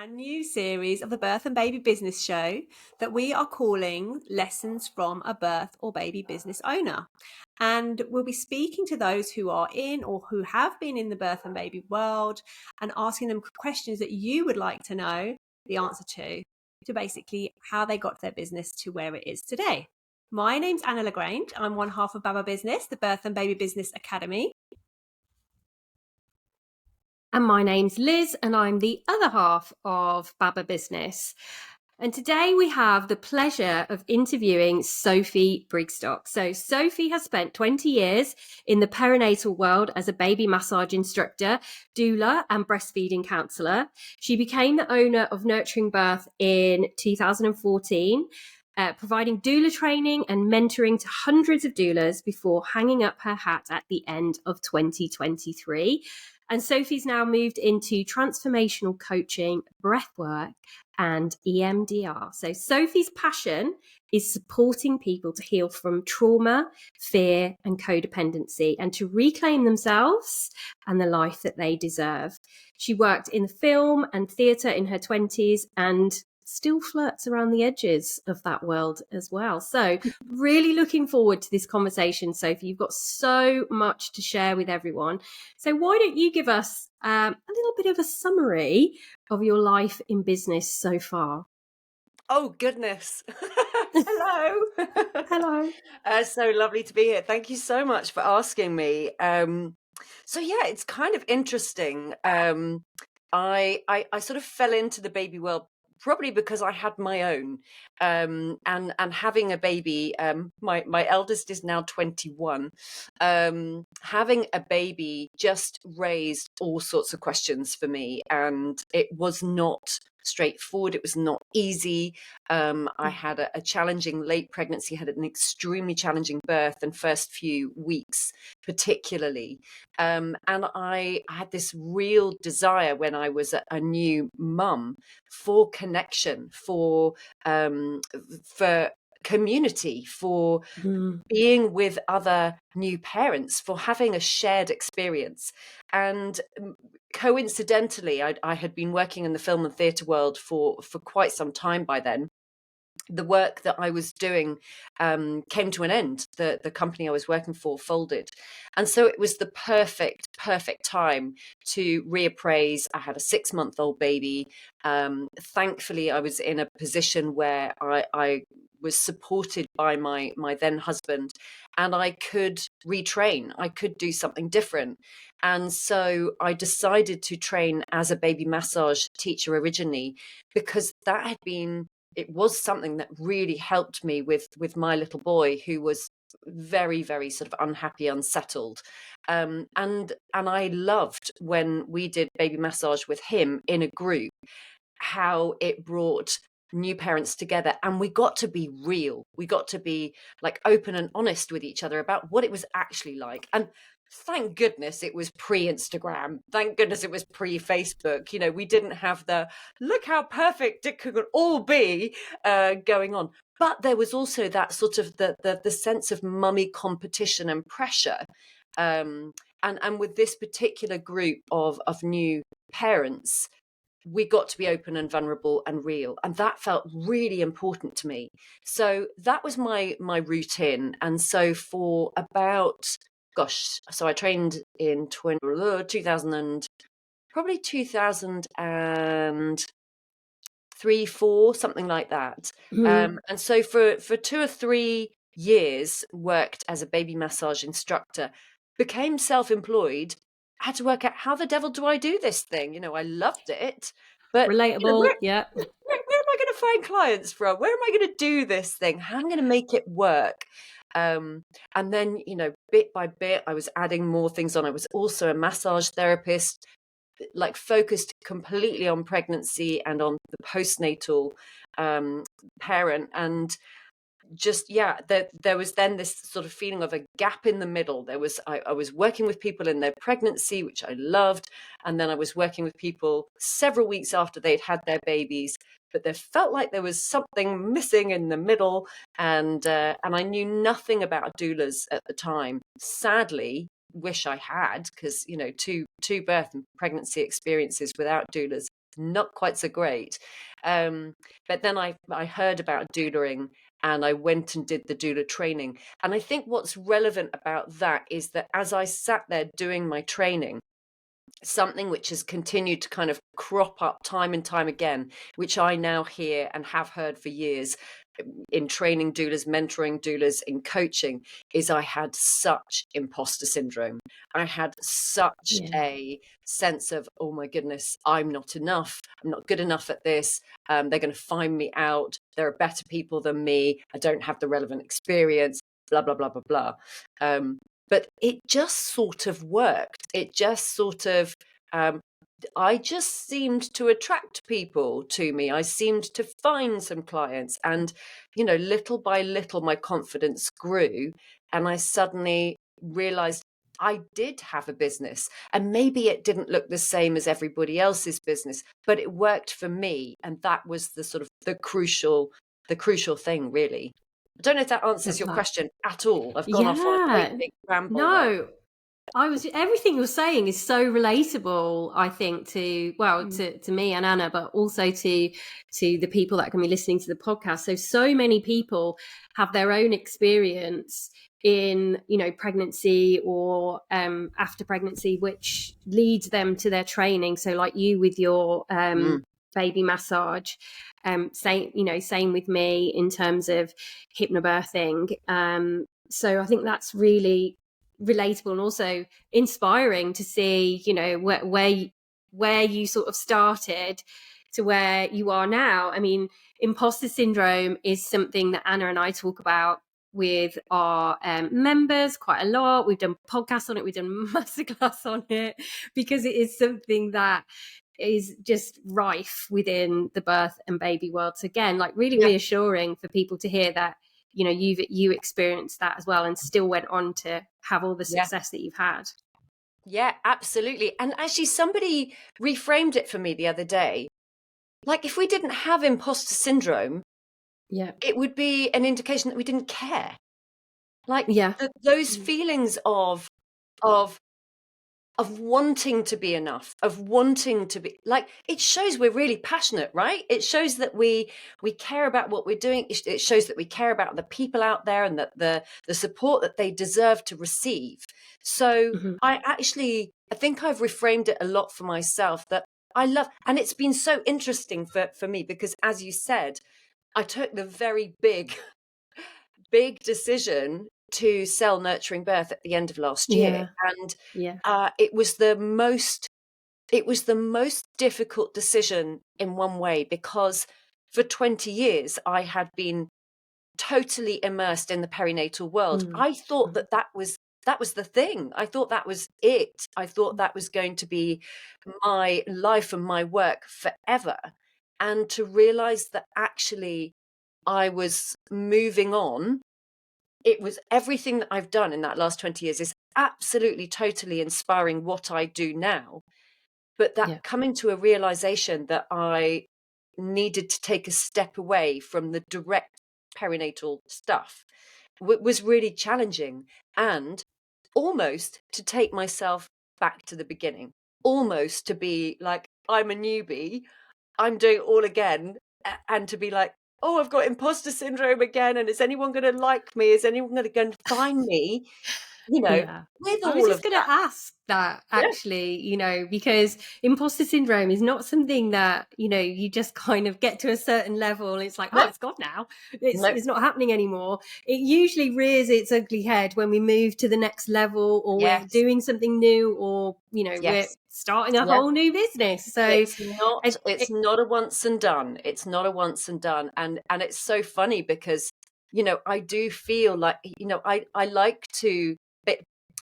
brand new series of the Birth and Baby Business Show that we are calling Lessons from a Birth or Baby Business Owner. And we'll be speaking to those who are in or who have been in the birth and baby world and asking them questions that you would like to know the answer to basically how they got their business to where it is today. My name's Anna LaGrange. I'm one half of BABBA Business, the Birth and Baby Business Academy. And my name's Liz, and I'm the other half of BABBA Business. And today we have the pleasure of interviewing Sophie Brigstoke. So Sophie has spent 20 years in the perinatal world as a baby massage instructor, doula and breastfeeding counsellor. She became the owner of Nurturing Birth in 2014, providing doula training and mentoring to hundreds of doulas before hanging up her hat at the end of 2023. And Sophie's now moved into transformational coaching, breathwork, and EMDR. So Sophie's passion is supporting people to heal from trauma, fear, and codependency, and to reclaim themselves and the life that they deserve. She worked in film and theatre in her 20s and still flirts around the edges of that world as well. So really looking forward to this conversation, Sophie. You've got so much to share with everyone. So why don't you give us a little bit of a summary of your life in business so far? Oh, goodness. Hello. Hello. So lovely to be here. Thank you so much for asking me. So yeah, it's kind of interesting. I sort of fell into the baby world probably because I had my own, and having a baby. My eldest is now 21. Having a baby just raised all sorts of questions for me, and it was not straightforward. It was not easy. I had a challenging late pregnancy, had an extremely challenging birth and first few weeks, particularly. And I had this real desire when I was a new mum for connection, for community, for being with other new parents, for having a shared experience. And coincidentally, I had been working in the film and theatre world for quite some time by then. The work that I was doing came to an end. The company I was working for folded. And so it was the perfect time to reappraise. I had a 6-month-old baby. Thankfully, I was in a position where I was supported by my then husband, and I could retrain. I could do something different. And so I decided to train as a baby massage teacher originally, because it was something that really helped me with my little boy, who was very, very sort of unhappy, unsettled. And I loved when we did baby massage with him in a group, how it brought new parents together, and we got to be real. We got to be like open and honest with each other about what it was actually like. And thank goodness it was pre-Instagram. Thank goodness it was pre-Facebook. You know, we didn't have the look how perfect it could all be going on. But there was also that sort of the sense of mummy competition and pressure. And with this particular group of new parents, we got to be open and vulnerable and real. And that felt really important to me. So that was my route in. And so for about, so I trained in 2000 probably 2003, 4, something like that. And so for 2 or 3 years, worked as a baby massage instructor, became self-employed, had to work out, how the devil do I do this thing? You know, I loved it, but relatable. Where Yeah. Where am I going to find clients from? Where am I going to do this thing? How am I going to make it work? And then, you know, bit by bit, I was adding more things on. I was also a massage therapist, like focused completely on pregnancy and on the postnatal parent. And just, yeah, there was then this sort of feeling of a gap in the middle. I was working with people in their pregnancy, which I loved, and then I was working with people several weeks after they'd had their babies, but there felt like there was something missing in the middle, and I knew nothing about doulas at the time. Sadly, wish I had, because, you know, two birth and pregnancy experiences without doulas not quite so great. But then I heard about doulaing, and I went and did the doula training. And I think what's relevant about that is that as I sat there doing my training, something which has continued to kind of crop up time and time again, which I now hear and have heard for years in training doulas, mentoring doulas, in coaching, is I had such imposter syndrome. I had such a sense of, oh my goodness, I'm not enough. I'm not good enough at this. They're going to find me out. There are better people than me. I don't have the relevant experience, blah, blah, blah, blah, blah. But it just sort of worked. It just sort of, I just seemed to attract people to me. I seemed to find some clients, and, little by little, my confidence grew. And I suddenly realized I did have a business, and maybe it didn't look the same as everybody else's business, but it worked for me. And that was the sort of the crucial thing, really. I don't know if that answers your question at all. I've gone off on a great big ramble there. Everything you're saying is so relatable, I think, to me and Anna, but also to the people that can be listening to the podcast. So many people have their own experience in, pregnancy or after pregnancy, which leads them to their training. So like you with your baby massage, same with me in terms of hypnobirthing. So I think that's really relatable and also inspiring to see, where you sort of started to where you are now. I mean, imposter syndrome is something that Anna and I talk about with our members quite a lot. We've done podcasts on it, we've done masterclass on it, because it is something that is just rife within the birth and baby world. So again, like really reassuring for people to hear that, you experienced that as well and still went on to have all the success that you've had. Yeah, absolutely. And actually somebody reframed it for me the other day. Like, if we didn't have imposter syndrome, it would be an indication that we didn't care. Like those feelings of wanting to be enough, of wanting to be, like, it shows we're really passionate, right? It shows that we care about what we're doing. It shows that we care about the people out there and that the support that they deserve to receive. So I think I've reframed it a lot for myself, that I love, and it's been so interesting for me, because as you said, I took the very big decision to sell Nurturing Birth at the end of last year. And it was the most difficult decision in one way, because for 20 years I had been totally immersed in the perinatal world. I thought that was the thing. I thought that was it. I thought that was going to be my life and my work forever. And to realize that actually I was moving on. It was everything that I've done in that last 20 years is absolutely, totally inspiring what I do now. But that coming to a realization that I needed to take a step away from the direct perinatal stuff was really challenging, and almost to take myself back to the beginning, almost to be like, I'm a newbie, I'm doing it all again, and to be like, oh, I've got imposter syndrome again, and is anyone going to like me? Is anyone going to go and find me? With I was all just of going to ask that, actually, because imposter syndrome is not something that, you just kind of get to a certain level and it's like, oh, it's gone now. It's not happening anymore. It usually rears its ugly head when we move to the next level, or we're doing something new, or, we're starting a whole new business. So it's not a once and done. It's not a once and done. And it's so funny because, I do feel like, I like to,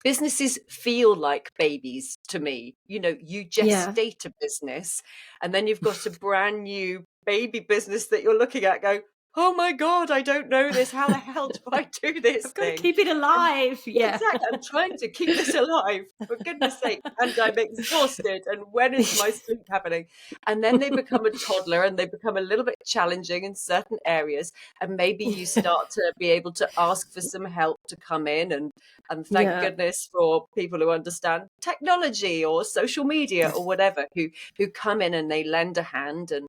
businesses feel like babies to me. You gestate a business, and then you've got a brand new baby business that you're looking at going, oh my God, I don't know this. How the hell do I do this I've got to thing? keep it alive. Yeah, Yeah. exactly. I'm trying to keep this alive, for goodness sake. And I'm exhausted. And when is my sleep happening? And then they become a toddler and they become a little bit challenging in certain areas. And maybe you start to be able to ask for some help to come in. And thank Yeah. goodness for people who understand technology or social media or whatever, who come in and they lend a hand. And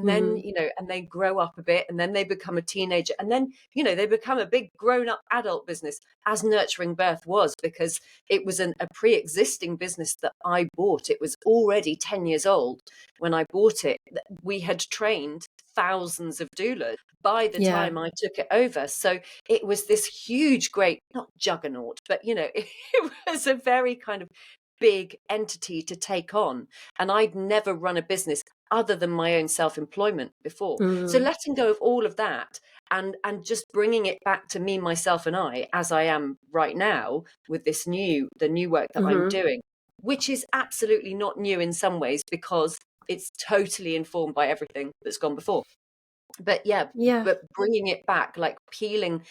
then, Mm. and they grow up a bit, and then they become a teenager, and then, they become a big grown-up adult business, as Nurturing Birth was, because it was a pre-existing business that I bought. It was already 10 years old when I bought it. We had trained thousands of doulas by the Yeah. time I took it over. So it was this huge, great, not juggernaut, but, it was a very kind of big entity to take on. And I'd never run a business other than my own self-employment before. So Mm. letting go of all of that and just bringing it back to me, myself and I, as I am right now with the new work that I'm Mm-hmm. doing, which is absolutely not new in some ways because it's totally informed by everything that's gone before. But yeah, Yeah. but bringing it back, like peeling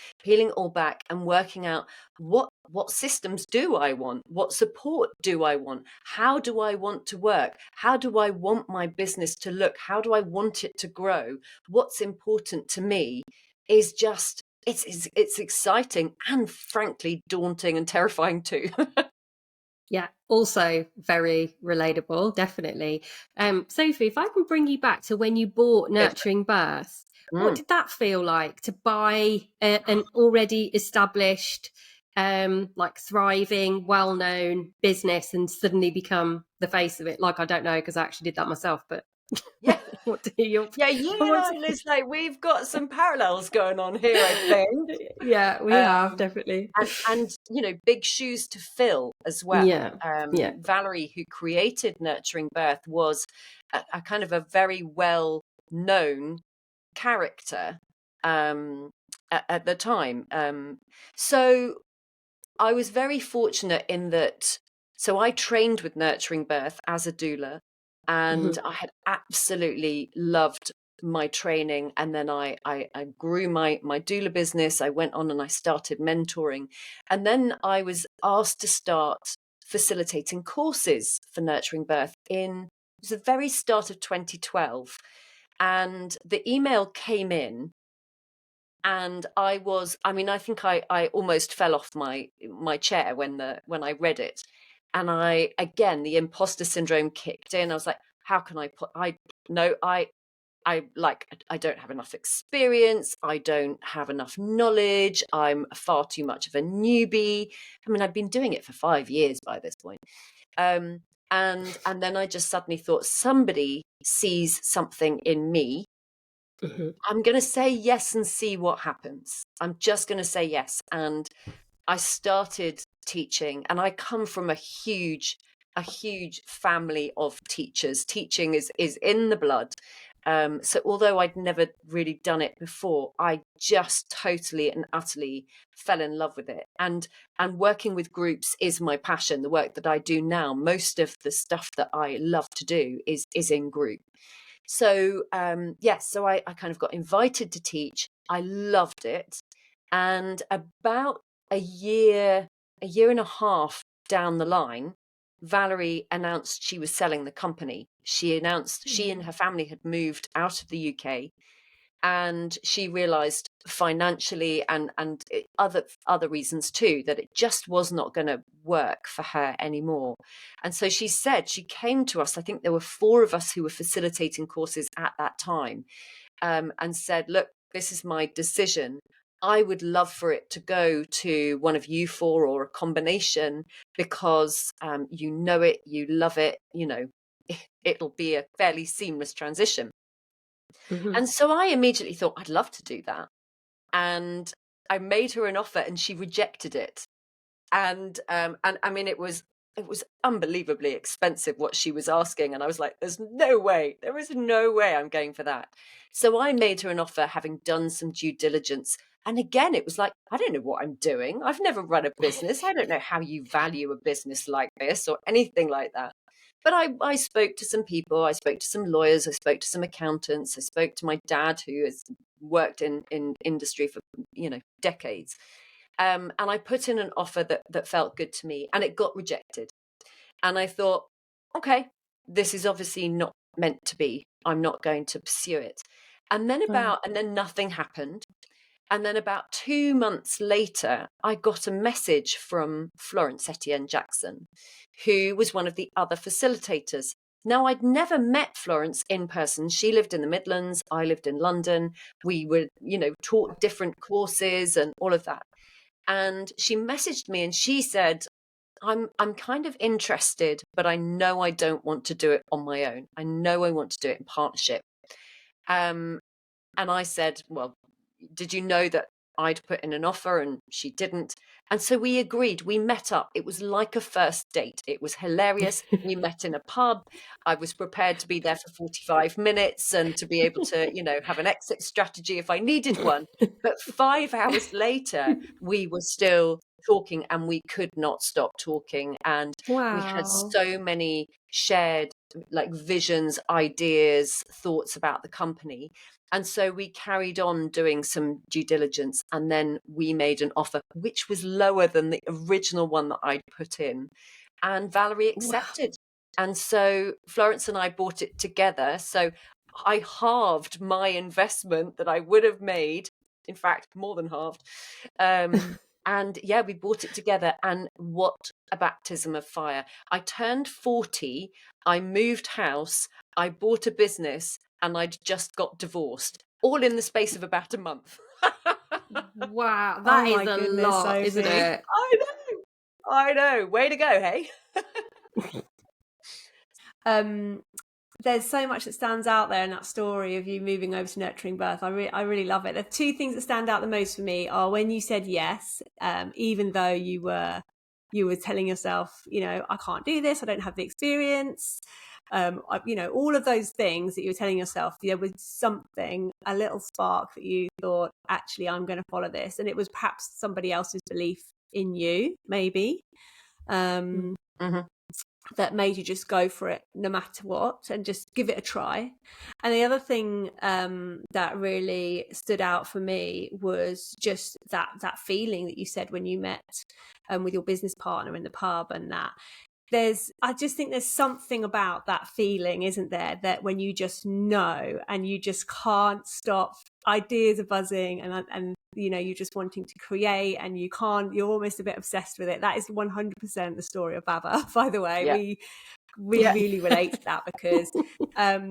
all back and working out what systems do I want? What support do I want? How do I want to work? How do I want my business to look? How do I want it to grow? What's important to me is just it's exciting and frankly daunting and terrifying too. Yeah, also very relatable, definitely. Sophie, if I can bring you back to when you bought Nurturing Birth, what Mm. did that feel like to buy an already established, like thriving, well-known business and suddenly become the face of it? Like, I don't know, because I actually did that myself, but Yeah. what do you? Yeah, you and what's- I, Liz, like we've got some parallels going on here, I think. Yeah, we have definitely. And big shoes to fill as well. Yeah, yeah. Valerie, who created Nurturing Birth, was a kind of a very well known character at the time. So I was very fortunate in that. So I trained with Nurturing Birth as a doula, and Mm-hmm. I had absolutely loved my training. And then I grew my doula business. I went on and I started mentoring. And then I was asked to start facilitating courses for Nurturing Birth it was the very start of 2012. And the email came in and I think I almost fell off my chair when I read it. And the imposter syndrome kicked in. I was like, how can I I don't have enough experience. I don't have enough knowledge. I'm far too much of a newbie. I mean, I've been doing it for 5 years by this point. And then I just suddenly thought, somebody sees something in me. Mm-hmm. I'm going to say yes and see what happens. I'm just going to say yes. And I started teaching, and I come from a huge family of teachers. Teaching is in the blood. So although I'd never really done it before, I just totally and utterly fell in love with it. And working with groups is my passion. The work that I do now, most of the stuff that I love to do is in group. So so I kind of got invited to teach. I loved it. And about a year and a half down the line, Valerie announced she was selling the company. She announced she and her family had moved out of the UK, and she realized financially and other reasons too that it just was not going to work for her anymore. And so she came to us. I think there were 4 of us who were facilitating courses at that time, and said, look, this is my decision. I would love for it to go to one of you 4 or a combination, because you love it, it'll be a fairly seamless transition. Mm-hmm. And so I immediately thought, I'd love to do that. And I made her an offer and she rejected it. And I mean, it was unbelievably expensive what she was asking. And I was like, there is no way I'm going for that. So I made her an offer, having done some due diligence. And again, it was like, I don't know what I'm doing. I've never run a business. I don't know how you value a business like this or anything like that. But I spoke to some people. I spoke to some lawyers. I spoke to some accountants. I spoke to my dad, who is worked in industry for, decades. And I put in an offer that felt good to me, and it got rejected. And I thought, okay, this is obviously not meant to be. I'm not going to pursue it. And then nothing happened. And then about 2 months later, I got a message from Florence Etienne Jackson, who was one of the other facilitators. Now, I'd never met Florence in person. She lived in the Midlands. I lived in London. We were, taught different courses and all of that. And she messaged me and she said, I'm kind of interested, but I know I don't want to do it on my own. I know I want to do it in partnership. And I said, well, did you know that I'd put in an offer? And she didn't. And so we agreed. We met up. It was like a first date. It was hilarious. We met in a pub. I was prepared to be there for 45 minutes and to be able to, have an exit strategy if I needed one. But 5 hours later, we were still talking and we could not stop talking. And we had so many shared visions, ideas, thoughts about the company. And so we carried on doing some due diligence, and then we made an offer which was lower than the original one that I'd put in, and Valerie accepted. Wow. And so Florence and I bought it together. So I halved my investment that I would have made, in fact, more than halved. And yeah, we bought it together, and what a baptism of fire. I turned 40, I moved house, I bought a business, and I'd just got divorced, all in the space of about a month. Wow, that is a lot, Sophie. isn't it? I know. Way to go, hey? There's so much that stands out there in that story of you moving over to nurturing birth. I really love it. The two things that stand out the most for me are when you said yes, even though you were telling yourself, I can't do this, I don't have the experience. All of those things that you were telling yourself, there was something, a little spark that you thought, actually, I'm going to follow this. And it was perhaps somebody else's belief in you, maybe, that made you just go for it no matter what and just give it a try. And the other thing that really stood out for me was just that feeling that you said when you met with your business partner in the pub, and that I just think there's something about that feeling, isn't there, that when you just know and you just can't stop, ideas are buzzing, and you're just wanting to create, and you're almost a bit obsessed with it. That is 100% the story of BABBA, by the way. Yeah. We really relate to that, because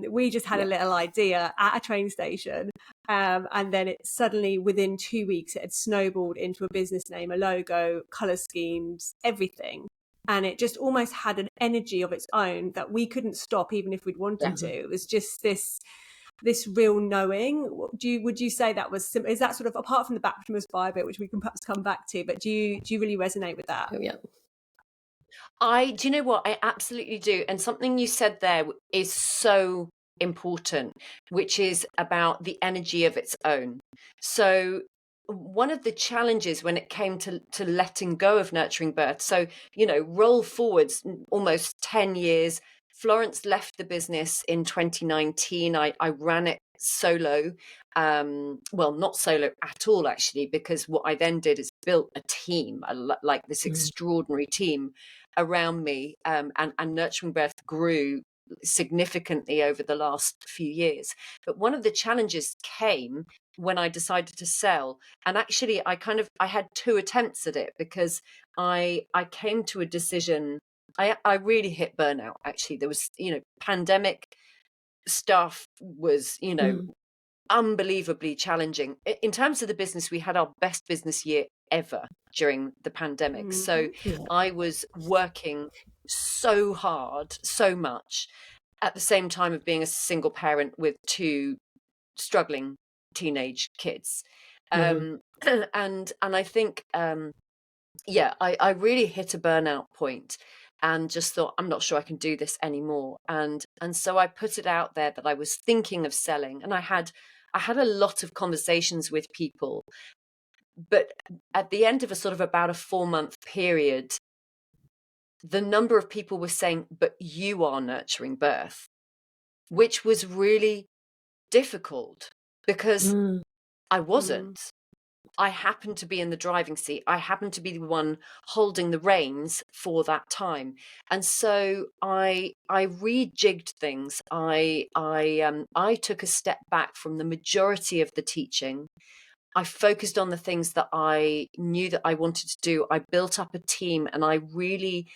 we just had a little idea at a train station, and then it suddenly, within 2 weeks, it had snowballed into a business name, a logo, color schemes, everything. And it just almost had an energy of its own that we couldn't stop, even if we'd wanted to. It was just this real knowing. Would you say that was, is that sort of, apart from the baptism of fire bit, which we can perhaps come back to, but do you really resonate with that? Oh, yeah. Do you know what? I absolutely do. And something you said there is so important, which is about the energy of its own. So one of the challenges when it came to letting go of nurturing birth, so, roll forwards almost 10 years, Florence left the business in 2019. I ran it solo. Well, not solo at all, actually, because what I then did is built a team, like this extraordinary team around me, and nurturing birth grew significantly over the last few years. But one of the challenges came when I decided to sell, and actually I had 2 attempts at it, because I came to a decision. I really hit burnout. Actually, there was, pandemic stuff was, unbelievably challenging. In terms of the business, we had our best business year ever during the pandemic. So I was working so hard, so much, at the same time of being a single parent with 2 struggling teenage kids. And I think, I really hit a burnout point and just thought, I'm not sure I can do this anymore. And so I put it out there that I was thinking of selling, and I had a lot of conversations with people. But at the end of about a 4-month period, the number of people were saying, but you are nurturing birth, which was really difficult, because I wasn't. I happened to be in the driving seat. I happened to be the one holding the reins for that time. And so I rejigged things. I took a step back from the majority of the teaching. I focused on the things that I knew that I wanted to do. I built up a team, and I really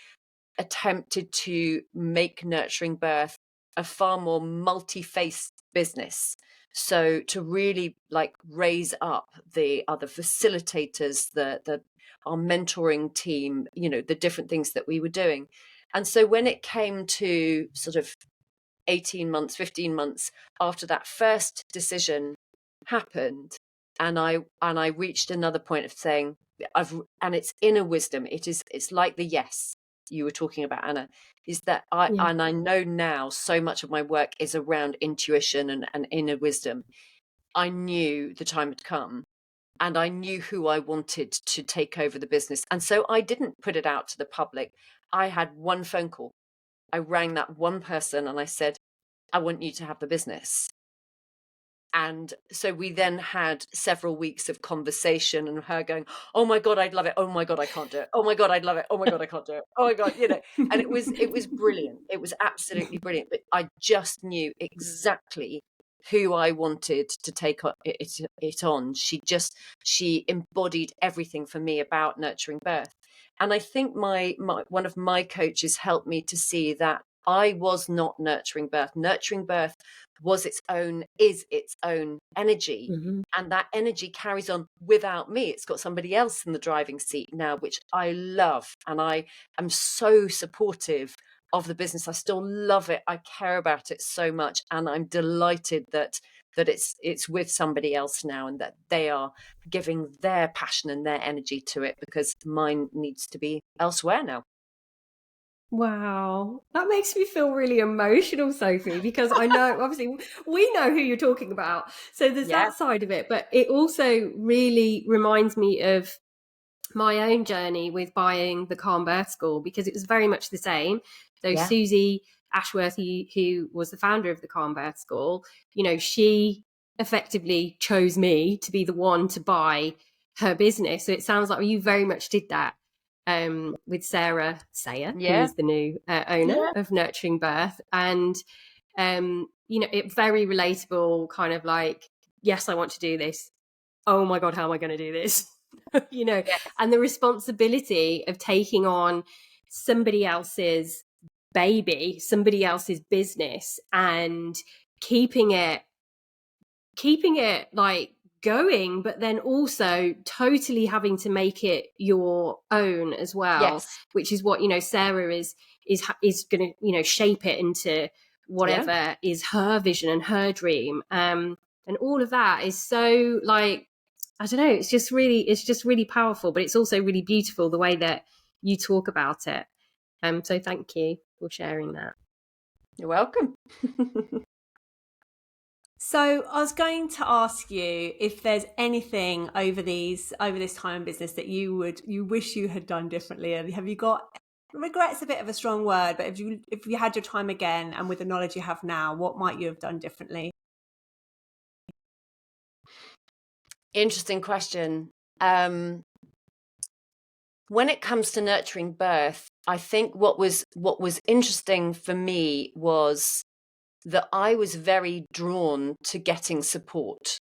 attempted to make nurturing birth a far more multi-faced business. So to really like raise up the other facilitators, our mentoring team, the different things that we were doing. And so when it came to sort of 18 months, 15 months after that first decision happened, and I reached another point of saying, and it's inner wisdom. It's like the yes you were talking about, Anna, is that I know now so much of my work is around intuition and inner wisdom. I knew the time had come, and I knew who I wanted to take over the business. And so I didn't put it out to the public. I had one phone call. I rang that one person and I said, I want you to have the business. And so we then had several weeks of conversation, and her going, oh my God, I'd love it. Oh my God, I can't do it. Oh my God, I'd love it. Oh my God, I can't do it. Oh my God, and it was brilliant. It was absolutely brilliant. But I just knew exactly who I wanted to take it on. She embodied everything for me about nurturing birth. And I think one of my coaches helped me to see that I was not nurturing birth. Nurturing birth is its own energy. And that energy carries on without me. It's got somebody else in the driving seat now, which I love. And I am so supportive of the business. I still love it. I care about it so much. And I'm delighted that it's with somebody else now, and that they are giving their passion and their energy to it, because mine needs to be elsewhere now. Wow, that makes me feel really emotional, Sophie, because I know, obviously, we know who you're talking about. So there's that side of it, but it also really reminds me of my own journey with buying the Calm Birth School, because it was very much the same. So Susie Ashworth, who was the founder of the Calm Birth School, she effectively chose me to be the one to buy her business. So it sounds like you very much did that. With Sarah Sayer, who is the new owner of Nurturing Birth. And, it very relatable, kind of like, yes, I want to do this. Oh my God, how am I going to do this? And the responsibility of taking on somebody else's baby, somebody else's business, and keeping it like going, but then also totally having to make it your own as well, which is what Sarah is going to shape it into whatever is her vision and her dream, and all of that is so, like, I don't know, it's just really powerful, but it's also really beautiful the way that you talk about it. So thank you for sharing that. You're welcome. So I was going to ask you if there's anything over this time in business that you wish you had done differently. Have you got regret's a bit of a strong word, but if you had your time again, and with the knowledge you have now, what might you have done differently? Interesting question. When it comes to nurturing birth, I think what was interesting for me was that I was very drawn to getting support.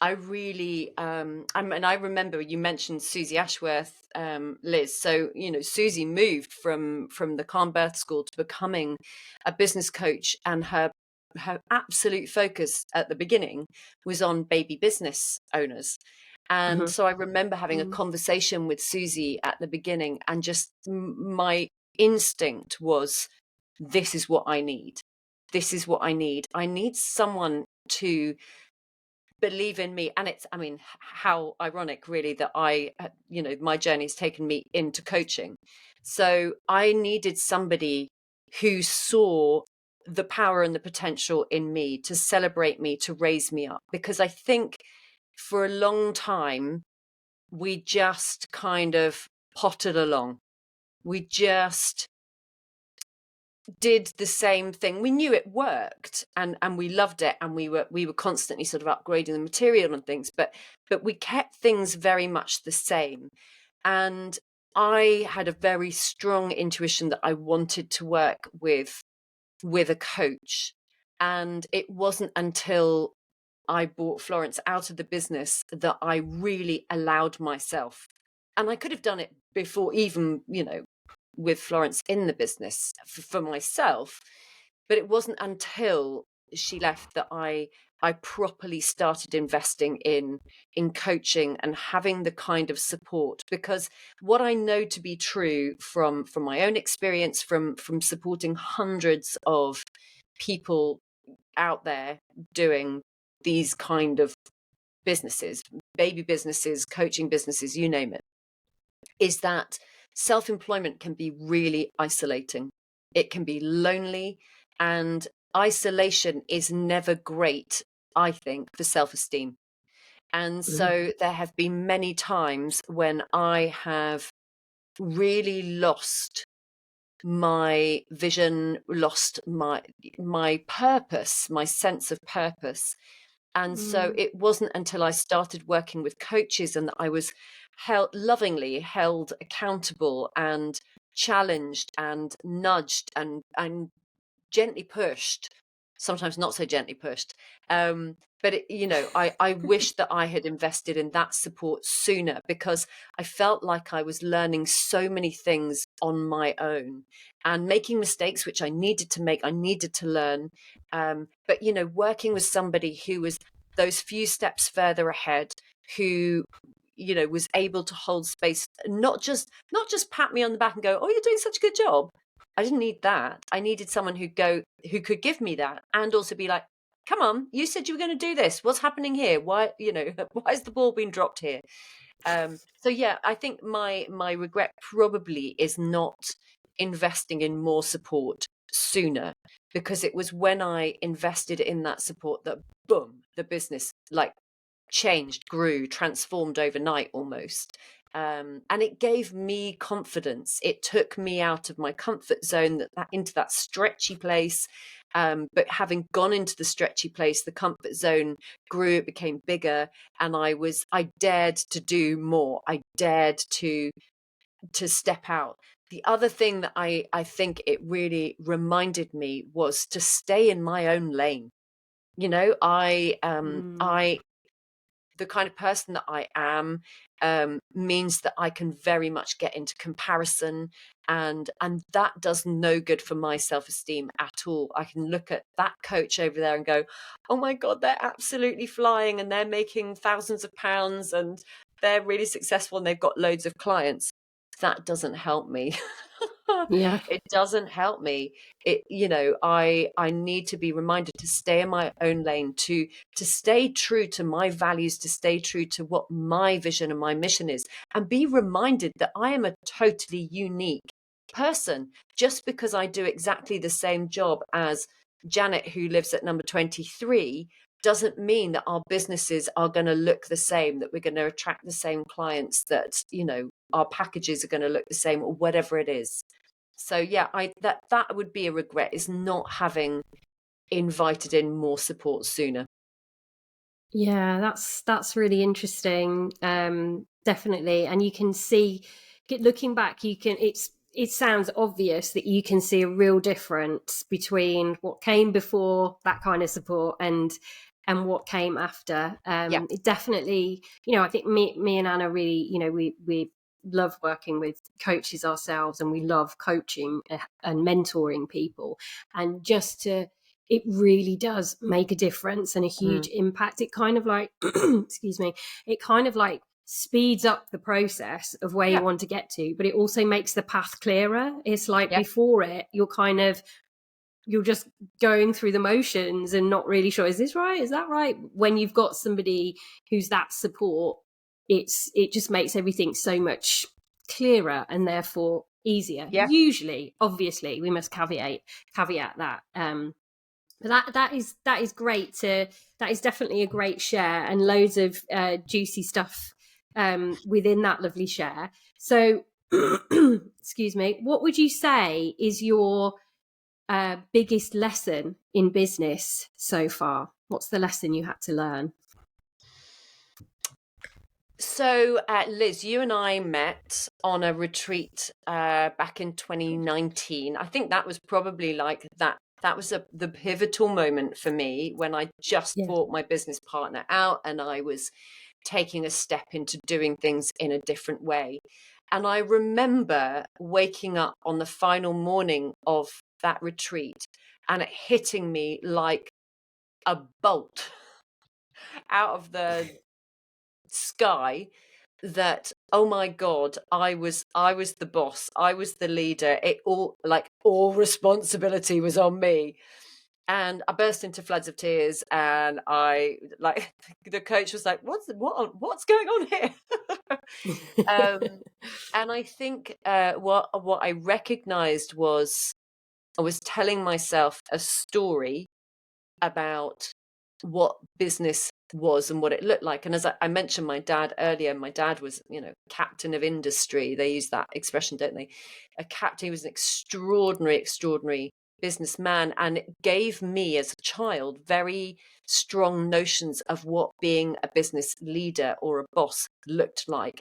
I really, and I remember you mentioned Susie Ashworth, Liz. So, Susie moved from the Calm Birth School to becoming a business coach, and her absolute focus at the beginning was on baby business owners. And so I remember having a conversation with Susie at the beginning, and just my instinct was, this is what I need. This is what I need. I need someone to believe in me. And it's, how ironic really that my journey has taken me into coaching. So I needed somebody who saw the power and the potential in me, to celebrate me, to raise me up. Because I think for a long time, we just kind of potted along. We just did the same thing. We knew it worked, and we loved it, and we were constantly sort of upgrading the material and things, but we kept things very much the same. And I had a very strong intuition that I wanted to work with a coach. And it wasn't until I bought Florence out of the business that I really allowed myself, and I could have done it before, even, with Florence in the business for myself, but it wasn't until she left that I properly started investing in coaching and having the kind of support. Because what I know to be true from my own experience, from supporting hundreds of people out there doing these kind of businesses, baby businesses, coaching businesses, you name it, is that self-employment can be really isolating. It can be lonely, and isolation is never great, I think, for self-esteem. And so there have been many times when I have really lost my vision, lost my purpose, my sense of purpose. And so it wasn't until I started working with coaches and that I was lovingly held accountable and challenged and nudged and gently pushed, sometimes not so gently pushed. But I wish that I had invested in that support sooner, because I felt like I was learning so many things on my own and making mistakes, which I needed to make, I needed to learn. But working with somebody who was those few steps further ahead, who was able to hold space, not just pat me on the back and go, "Oh, you're doing such a good job." I didn't need that. I needed someone who could give me that, and also be like, "Come on, you said you were going to do this. What's happening here? Why, why is the ball being dropped here?" So yeah, I think my regret probably is not investing in more support sooner, because it was when I invested in that support that, boom, the business changed, grew, transformed overnight almost. And it gave me confidence. It took me out of my comfort zone, into that stretchy place. But having gone into the stretchy place, the comfort zone grew, it became bigger, and I dared to do more. I dared to step out. The other thing that I think it really reminded me was to stay in my own lane. The kind of person that I am means that I can very much get into comparison, and that does no good for my self-esteem at all. I can look at that coach over there and go, "Oh my God, they're absolutely flying, and they're making thousands of pounds, and they're really successful, and they've got loads of clients." That doesn't help me. Yeah. It doesn't help me. I need to be reminded to stay in my own lane, to stay true to my values, to stay true to what my vision and my mission is, and be reminded that I am a totally unique person. Just because I do exactly the same job as Janet, who lives at number 23, doesn't mean that our businesses are going to look the same, that we're going to attract the same clients, that our packages are going to look the same, or whatever it is. So yeah, that would be a regret, is not having invited in more support sooner. Yeah, that's really interesting. Definitely. And you can see, looking back, it sounds obvious that you can see a real difference between what came before that kind of support and what came after. It definitely, I think me and Anna really, we love working with coaches ourselves, and we love coaching and mentoring people, and it really does make a difference and a huge impact. It kind of excuse me, it kind of speeds up the process of where you want to get to, but it also makes the path clearer. It's before it, you're just going through the motions and not really sure, is this right? Is that right? When you've got somebody who's that support, it just makes everything so much clearer and therefore easier. Usually, obviously, we must caveat that. But that is great. That is definitely a great share, and loads of juicy stuff within that lovely share. So, excuse me, what would you say is your biggest lesson in business so far? What's the lesson you had to learn? So, Liz, you and I met on a retreat back in 2019. I think that was probably like that. That was the pivotal moment for me when I just bought my business partner out and I was taking a step into doing things in a different way. And I remember waking up on the final morning of that retreat and it hitting me like a bolt out of the sky that, oh my God, I was the boss, I was the leader, all responsibility was on me. And I burst into floods of tears, and I like the coach was like, what's going on here? And I think what I recognized was I was telling myself a story about what business was and what it looked like. And as I mentioned my dad earlier, my dad was, captain of industry. They use that expression, don't they? A captain. He was an extraordinary businessman, and it gave me as a child very strong notions of what being a business leader or a boss looked like,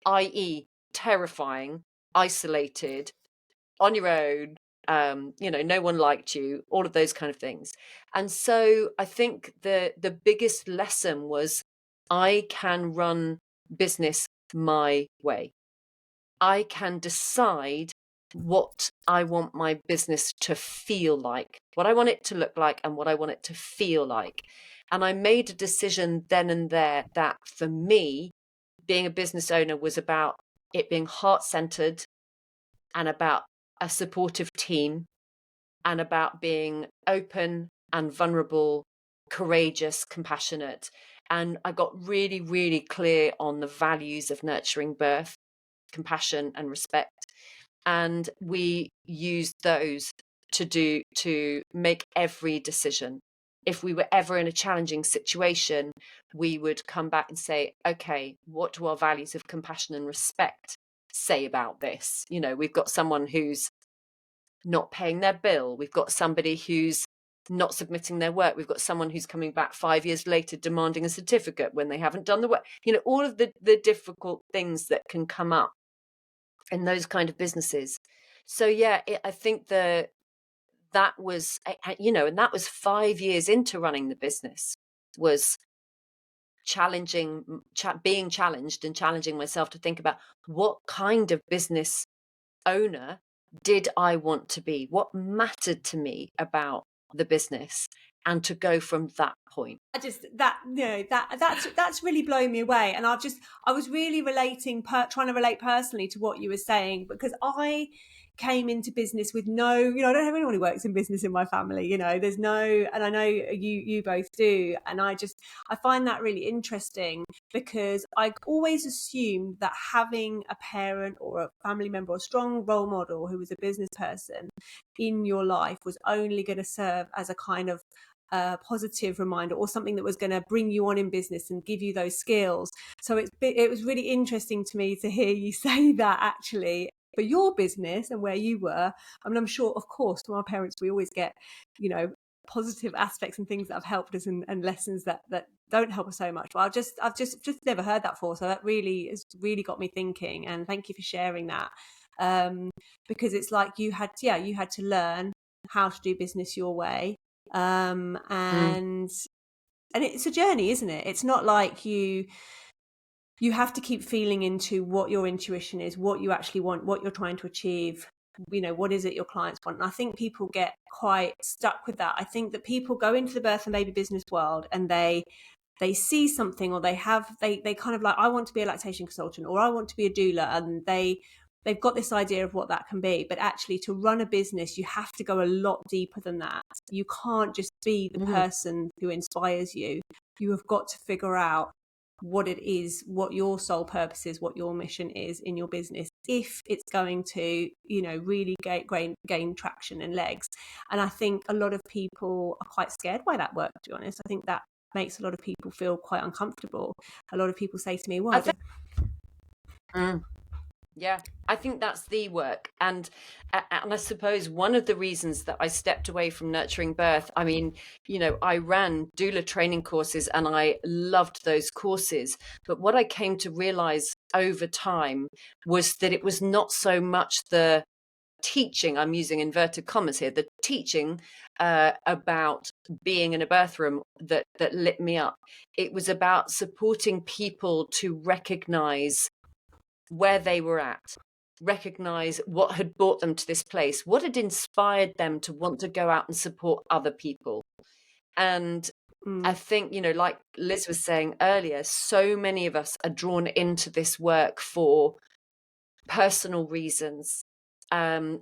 i.e. terrifying, isolated, on your own, no one liked you, all of those kind of things. And so I think the biggest lesson was I can run business my way. I can decide what I want my business to feel like, what I want it to look like, and what I want it to feel like. And I made a decision then and there that for me, being a business owner was about it being heart-centered and about a supportive team and about being open and vulnerable, courageous, compassionate. And I got really, really clear on the values of nurturing birth, compassion and respect. And we used those to make every decision. If we were ever in a challenging situation, we would come back and say, okay, what do our values of compassion and respect say about this? We've got someone who's not paying their bill. We've got somebody who's not submitting their work. We've got someone who's coming back 5 years later demanding a certificate when they haven't done the work. All of the difficult things that can come up in those kind of businesses. So yeah, I think that was, and that was 5 years into running the business, was being challenged and challenging myself to think about what kind of business owner did I want to be? What mattered to me about the business? And to go from that point. That's really blown me away. And I was really trying to relate personally to what you were saying, because I came into business with no, I don't have anyone who works in business in my family, there's no, and I know you both do. And I find that really interesting, because I always assumed that having a parent or a family member or a strong role model who was a business person in your life was only going to serve as a kind of positive reminder, or something that was going to bring you on in business and give you those skills. So it was really interesting to me to hear you say that actually for your business and where you were. I mean, I'm sure, of course, from our parents, we always get, positive aspects and things that have helped us, and lessons that don't help us so much. But I've just never heard that before. So that really has really got me thinking. And thank you for sharing that. Because it's like you had to learn how to do business your way. And it's a journey, isn't it? It's not like you have to keep feeling into what your intuition is, what you actually want, what you're trying to achieve, what is it your clients want. And I think people get quite stuck with that. I think that people go into the birth and baby business world and they see something, or they kind of like, I want to be a lactation consultant, or I want to be a doula, and they've got this idea of what that can be. But actually, to run a business, you have to go a lot deeper than that. You can't just be the person who inspires you. You have got to figure out what it is, what your sole purpose is, what your mission is in your business, if it's going to, really gain traction and legs. And I think a lot of people are quite scared by that work, to be honest. I think that makes a lot of people feel quite uncomfortable. A lot of people say to me, well, Yeah, I think that's the work. And I suppose one of the reasons that I stepped away from nurturing birth, I mean, I ran doula training courses and I loved those courses. But what I came to realize over time was that it was not so much the teaching, I'm using inverted commas here, the teaching about being in a birth room that lit me up. It was about supporting people to recognize where they were at, recognize what had brought them to this place, what had inspired them to want to go out and support other people. And I think, like Liz was saying earlier, so many of us are drawn into this work for personal reasons. And,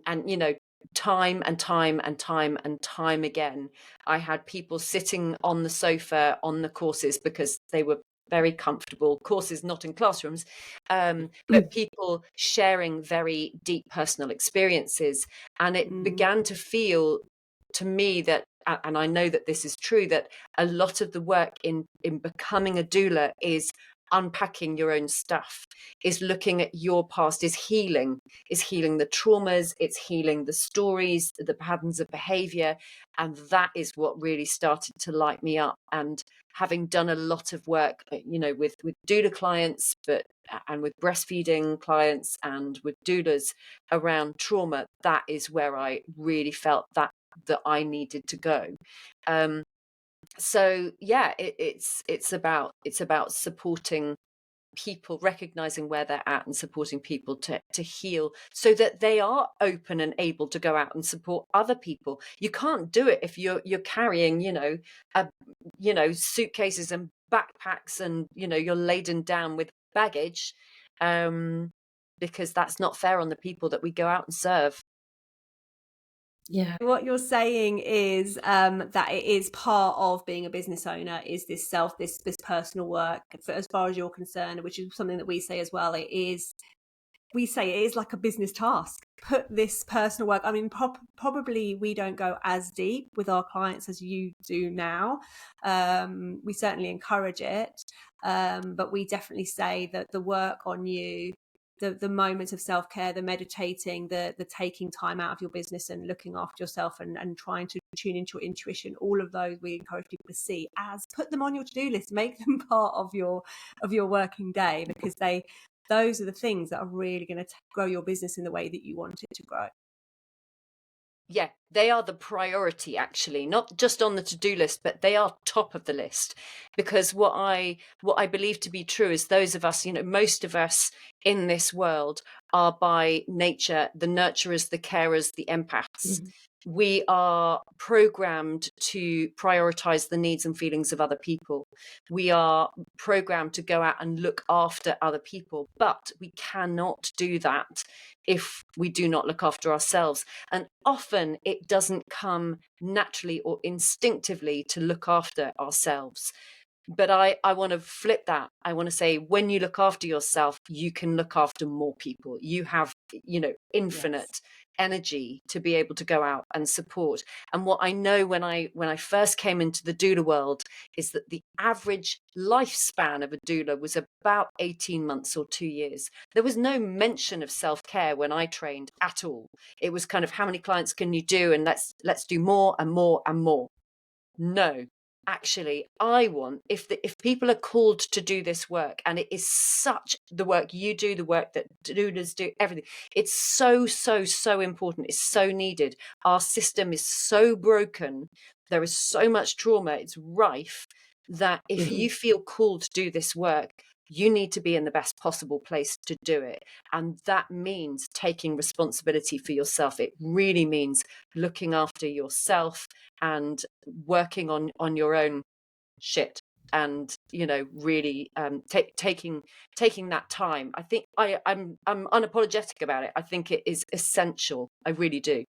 time and time and time and time again, I had people sitting on the sofa on the courses because they were very comfortable courses, not in classrooms, but people sharing very deep personal experiences. And it began to feel to me that, and I know that this is true, that a lot of the work in becoming a doula is unpacking your own stuff, is looking at your past, is healing the traumas, it's healing the stories, the patterns of behavior. And that is what really started to light me up. And having done a lot of work, with doula clients, and with breastfeeding clients and with doulas around trauma, that is where I really felt that I needed to go. So yeah, it's about supporting people, recognizing where they're at and supporting people to heal so that they are open and able to go out and support other people. You can't do it if you're carrying, suitcases and backpacks and, you're laden down with baggage, because that's not fair on the people that we go out and serve. Yeah. What you're saying is that it is part of being a business owner, is this personal work, as far as you're concerned, which is something that we say as well. We say it is like a business task. Put this personal work. I mean, probably we don't go as deep with our clients as you do now. We certainly encourage it, but we definitely say that the work on you, the moments of self-care, the meditating, the taking time out of your business and looking after yourself and trying to tune into your intuition, all of those we encourage people to see as, put them on your to-do list, make them part of your working day, because those are the things that are really going to grow your business in the way that you want it to grow. Yeah, they are the priority, actually, not just on the to-do list, but they are top of the list. Because what I believe to be true is those of us, most of us in this world are by nature the nurturers, the carers, the empaths. We are programmed to prioritize the needs and feelings of other people. We are programmed to go out and look after other people, but we cannot do that if we do not look after ourselves. And often it doesn't come naturally or instinctively to look after ourselves. But I want to flip that. I want to say, when you look after yourself, you can look after more people. You have, infinite energy to be able to go out and support. And what I know when I first came into the doula world is that the average lifespan of a doula was about 18 months or 2 years. There was no mention of self-care when I trained at all. It was kind of, how many clients can you do? And let's do more and more and more. No. Actually, I want, if people are called to do this work, and it is such, the work you do, the work that doulas do, everything, it's so, so, so important. It's so needed. Our system is so broken. There is so much trauma. It's rife, that if you feel called to do this work, you need to be in the best possible place to do it. And that means taking responsibility for yourself. It really means looking after yourself and working on your own shit, and really taking that time. I think I'm unapologetic about it. I think it is essential. I really do.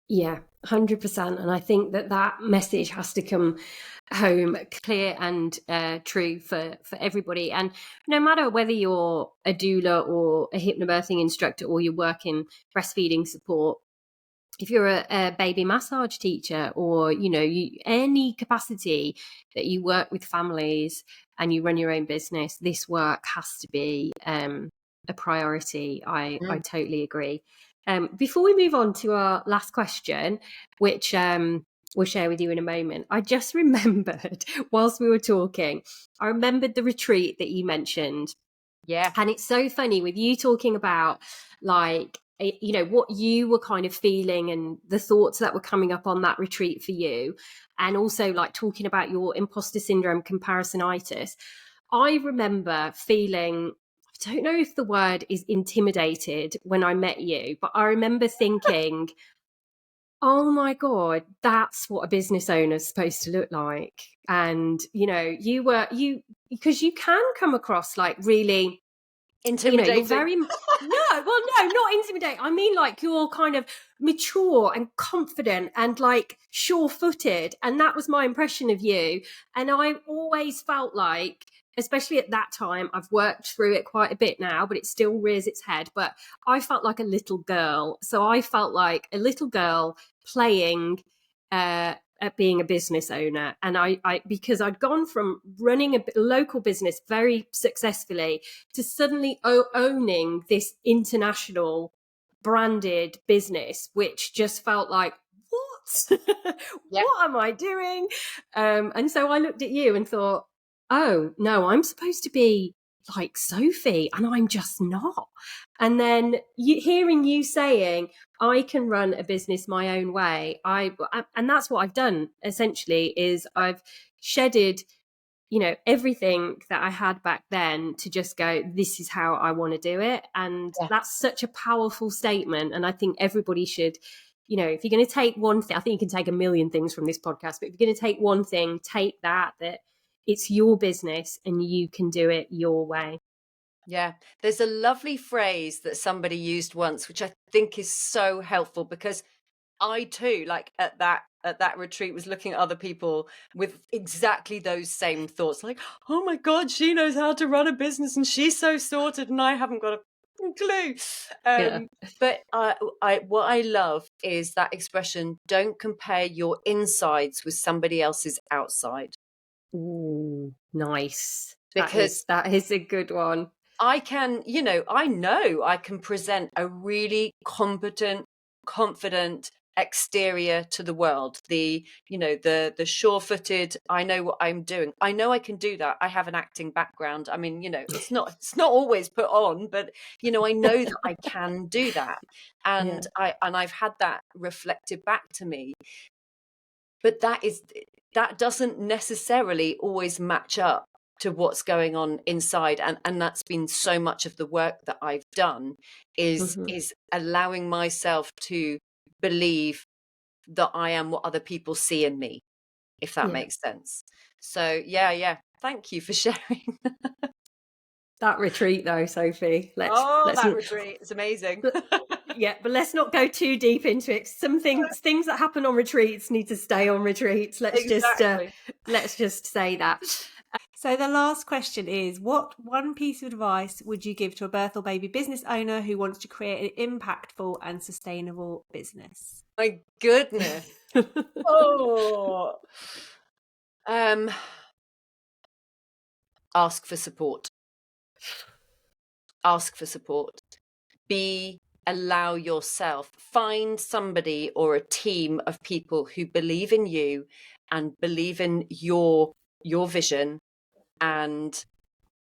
Yeah, 100%. And I think that message has to come home clear and true for everybody. And no matter whether you're a doula or a hypnobirthing instructor, or you work in breastfeeding support, if you're a baby massage teacher, or any capacity that you work with families and you run your own business, this work has to be a priority. I totally agree. Before we move on to our last question, which we'll share with you in a moment, I just remembered whilst we were talking, I remembered the retreat that you mentioned. Yeah. And it's so funny with you talking about like, you know, what you were kind of feeling and the thoughts that were coming up on that retreat for you. And also like talking about your imposter syndrome comparisonitis. I remember feeling, I don't know if the word is intimidated when I met you, but I remember thinking, oh my God, that's what a business owner is supposed to look like. And, you know, because you can come across like really Intimidating. You're very not intimidating. I mean, like you're kind of mature and confident and like sure-footed, and that was my impression of you. And I always felt like, especially at that time, I've worked through it quite a bit now, but it still rears its head. But I felt like a little girl. So I felt like a little girl playing at being a business owner. And I because I'd gone from running a local business very successfully to suddenly owning this international branded business, which just felt like, what? What am I doing? And so I looked at you and thought, oh no, I'm supposed to be like Sophie, and I'm just not. And then hearing you saying, I can run a business my own way, and that's what I've done essentially, is I've shedded, you know, everything that I had back then to just go, this is how I want to do it. And that's such a powerful statement. And I think everybody should, you know, if you're going to take one thing, I think you can take a million things from this podcast, but if you're going to take one thing, take that it's your business and you can do it your way. Yeah, there's a lovely phrase that somebody used once, which I think is so helpful, because I too, like at that retreat, was looking at other people with exactly those same thoughts, like, oh my God, she knows how to run a business and she's so sorted and I haven't got a clue. But what I love is that expression, don't compare your insides with somebody else's outside. Ooh, nice. Because that is a good one. I know I can present a really competent, confident exterior to the world. The sure-footed, I know what I'm doing. I know I can do that. I have an acting background. I mean, it's not always put on, but I know that I can do that. And I've had that reflected back to me. But that doesn't necessarily always match up to what's going on inside, and that's been so much of the work that I've done is allowing myself to believe that I am what other people see in me, if that makes sense. So thank you for sharing. That retreat though, Sophie, that retreat is amazing. But let's not go too deep into it. Some things that happen on retreats need to stay on retreats. Let's just say that. So the last question is, what one piece of advice would you give to a birth or baby business owner who wants to create an impactful and sustainable business? My goodness. Ask for support. Ask for support. Allow yourself, find somebody or a team of people who believe in you and believe in your vision, and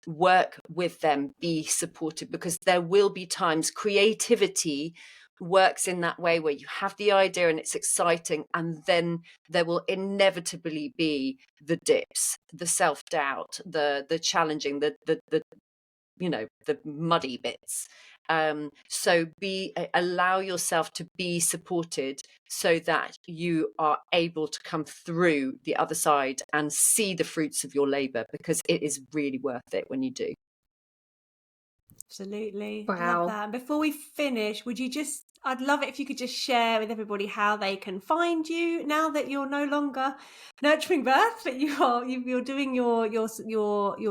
work with them, be supported, because there will be times creativity works in that way, where you have the idea and it's exciting, and then there will inevitably be the dips, the self-doubt, the challenging, the muddy bits. So allow yourself to be supported so that you are able to come through the other side and see the fruits of your labor, because it is really worth it when you do. Absolutely. Wow. Love that. And before we finish, would you just I'd love it if you could just share with everybody how they can find you now that you're no longer nurturing birth, but you're doing your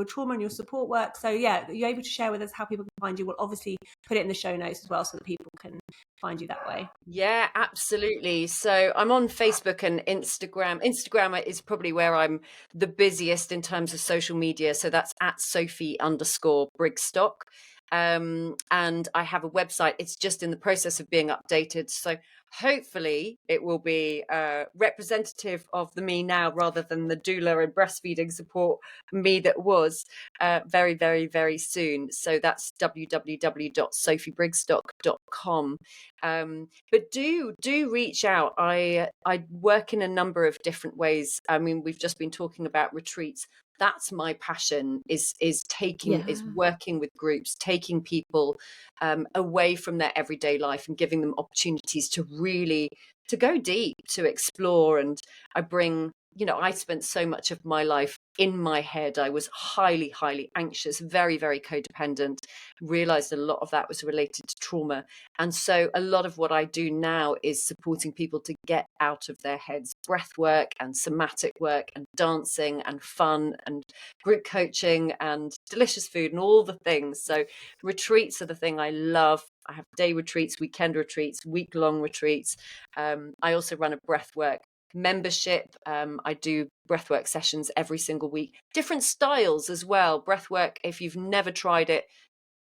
trauma and your support work. So yeah, you're able to share with us how people can find you. We'll obviously put it in the show notes as well, so that people can find you that way. Yeah, absolutely. So I'm on Facebook and Instagram. Instagram is probably where I'm the busiest in terms of social media. So that's at Sophie_Brigstoke. And I have a website. It's just in the process of being updated. So hopefully it will be representative of the me now, rather than the doula and breastfeeding support me that was, very, very, very soon. So that's www.sophiebrigstoke.com. But do reach out. I work in a number of different ways. I mean, we've just been talking about retreats. That's my passion, is working with groups, taking people away from their everyday life and giving them opportunities to really to go deep, to explore. And I bring, I spent so much of my life in my head. I was highly, highly anxious, very, very codependent, realized a lot of that was related to trauma. And so a lot of what I do now is supporting people to get out of their heads, breath work and somatic work and dancing and fun and group coaching and delicious food and all the things. So retreats are the thing I love. I have day retreats, weekend retreats, week-long retreats. I also run a breathwork membership. I do breathwork sessions every single week, different styles as well. Breathwork, if you've never tried it,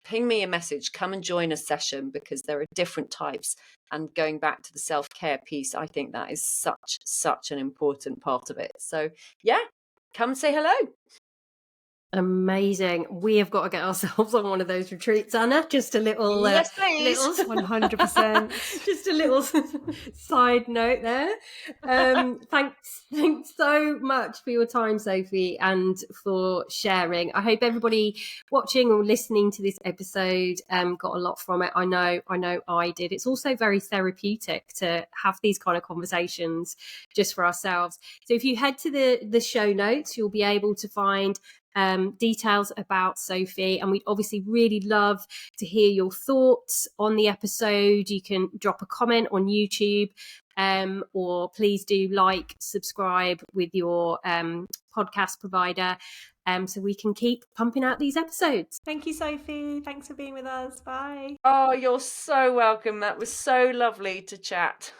ping me a message, come and join a session, because there are different types. And going back to the self-care piece, I think that is such an important part of it. So yeah, come say hello. Amazing. We have got to get ourselves on one of those retreats, Anna. Just a little, yes, please. 100%. Just a little side note there. Thanks so much for your time, Sophie, and for sharing. I hope everybody watching or listening to this episode got a lot from it. I know I did. It's also very therapeutic to have these kind of conversations just for ourselves. So if you head to the show notes, you'll be able to find details about Sophie, and we'd obviously really love to hear your thoughts on the episode. You can drop a comment on YouTube, or please do subscribe with your podcast provider, so we can keep pumping out these episodes. Thank you, Sophie. Thanks for being with us. Bye. Oh, you're so welcome. That was so lovely to chat.